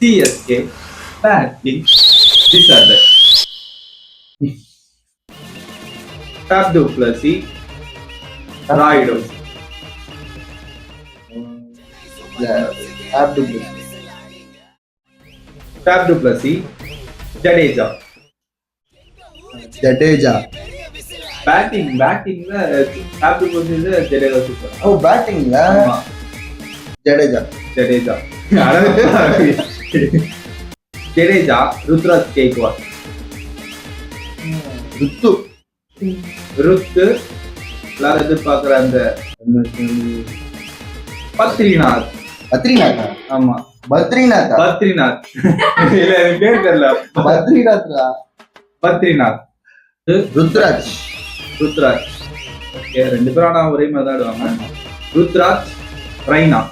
CSK, batting, டிசார்டர். Fab du Plessis, Raido. Fab du Plessis, Jadeja. பேட்டிங்ல Fab du Plessis Jadeja super. ஓ பேட்டிங்ல ஜடேஜா. ஜடேஜா, ருத்ராஜ் கேக்வாட். ருத்து எல்லாரும் எதிர்பார்க்கிற அந்த பத்ரிநாத். ஆமா பத்ரிநாத் இல்ல எனக்கு பேர் தெரியல. பத்ரிநாத். ருத்ராஜ். ஓகே, ரெண்டு பேரும் ஆனா ஒரே மாதிரி தான் ஆடுவாங்க. Ruturaj, Raina.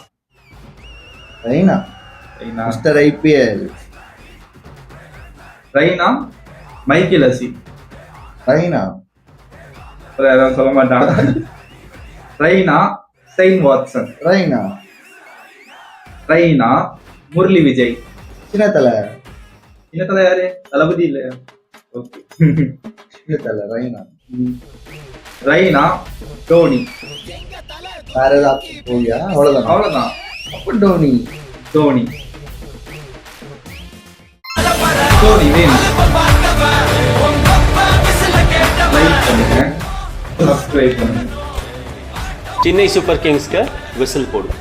Mister IPL. Raina, Michael Hussey. யாரும் சொல்ல மாட்டாங்க. Raina, Shane Watson. ரெய்னா, முரளி விஜய். சின்னத்தலை யாரு? தளபதி இல்லையா? ஓகே. ரெய்னா, டோனி. அவ்வளவுதான். டோனி வேணும். லைக் பண்ணுங்க, சப்ஸ்கிரைப் பண்ணுங்க. சென்னை சூப்பர் கிங்ஸ்க்கு விசில் போடும்.